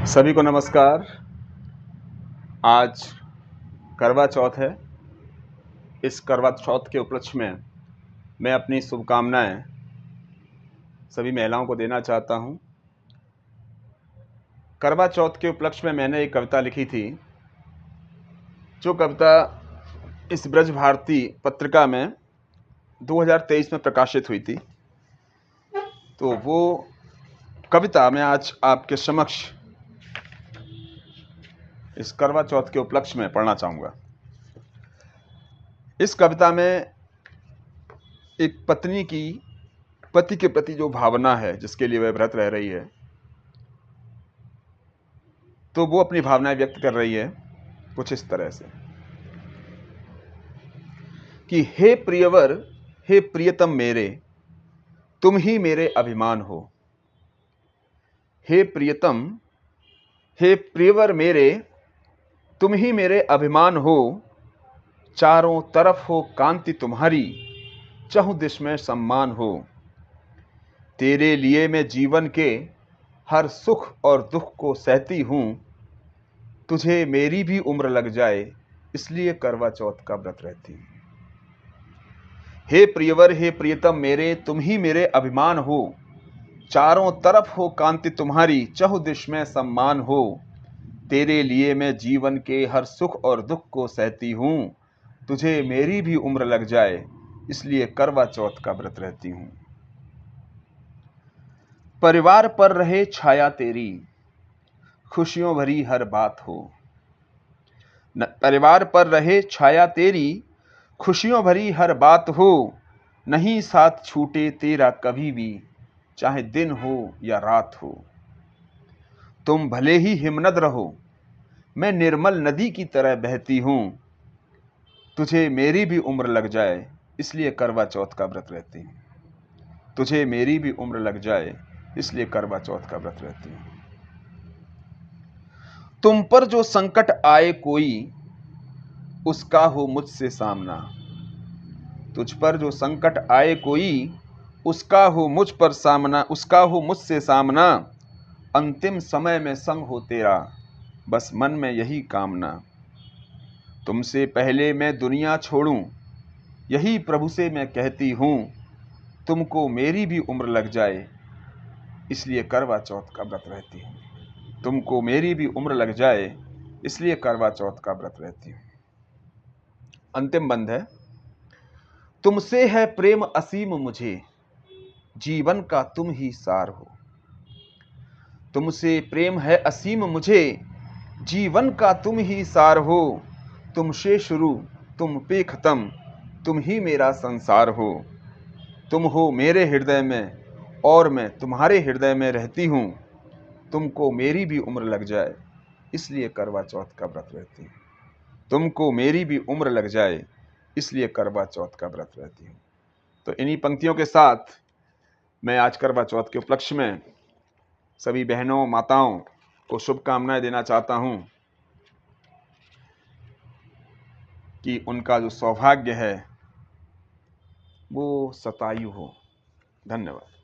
सभी को नमस्कार। आज करवा चौथ है। इस करवा चौथ के उपलक्ष्य में मैं अपनी शुभकामनाएं सभी महिलाओं को देना चाहता हूं। करवा चौथ के उपलक्ष्य में मैंने एक कविता लिखी थी, जो कविता इस ब्रज भारती पत्रिका में 2023 में प्रकाशित हुई थी। तो वो कविता मैं आज आपके समक्ष इस करवा चौथ के उपलक्ष्य में पढ़ना चाहूँगा। इस कविता में एक पत्नी की पति के प्रति जो भावना है, जिसके लिए वह व्रत रह रही है, तो वो अपनी भावनाएं व्यक्त कर रही है कुछ इस तरह से कि हे प्रियवर, हे प्रियतम मेरे, तुम ही मेरे अभिमान हो। हे प्रियतम, हे प्रियवर मेरे, तुम ही मेरे अभिमान हो। चारों तरफ हो कांति तुम्हारी, चहुं दिश में सम्मान हो। तेरे लिए मैं जीवन के हर सुख और दुख को सहती हूँ। तुझे मेरी भी उम्र लग जाए, इसलिए करवा चौथ का व्रत रहती हूँ। हे प्रियवर, हे प्रियतम मेरे, तुम ही मेरे अभिमान हो। चारों तरफ हो कांति तुम्हारी, चहुं दिश में सम्मान हो। तेरे लिए मैं जीवन के हर सुख और दुख को सहती हूँ। तुझे मेरी भी उम्र लग जाए, इसलिए करवा चौथ का व्रत रहती हूँ। परिवार पर रहे छाया तेरी, खुशियों भरी हर बात हो। परिवार पर रहे छाया तेरी, खुशियों भरी हर बात हो। नहीं साथ छूटे तेरा कभी भी, चाहे दिन हो या रात हो। तुम भले ही हिमनद रहो, मैं निर्मल नदी की तरह बहती हूँ। तुझे मेरी भी उम्र लग जाए, इसलिए करवा चौथ का व्रत रहती हूँ। तुझे मेरी भी उम्र लग जाए, इसलिए करवा चौथ का व्रत रहती हूँ। तुम पर जो संकट आए कोई, उसका हो मुझसे सामना। तुझ पर जो संकट आए कोई, उसका हो मुझ पर सामना, उसका हो मुझसे सामना। अंतिम समय में संग हो तेरा, बस मन में यही कामना। तुमसे पहले मैं दुनिया छोड़ूं, यही प्रभु से मैं कहती हूँ। तुमको मेरी भी उम्र लग जाए, इसलिए करवा चौथ का व्रत रहती हूँ। तुमको मेरी भी उम्र लग जाए, इसलिए करवा चौथ का व्रत रहती हूँ। अंतिम बंद है। तुमसे है प्रेम असीम मुझे, जीवन का तुम ही सार हो। तुमसे प्रेम है असीम मुझे, जीवन का तुम ही सार हो। तुमसे शुरू, तुम पे खत्म, तुम ही मेरा संसार हो। तुम हो मेरे हृदय में, और मैं तुम्हारे हृदय में रहती हूँ। तुमको मेरी भी उम्र लग जाए, इसलिए करवा चौथ का व्रत रहती हूँ। तुमको मेरी भी उम्र लग जाए, इसलिए करवा चौथ का व्रत रहती हूँ। तो इन्हीं पंक्तियों के साथ मैं आज करवा चौथ के उपलक्ष्य में सभी बहनों माताओं को शुभकामनाएं देना चाहता हूं कि उनका जो सौभाग्य है वो शतायु हो। धन्यवाद।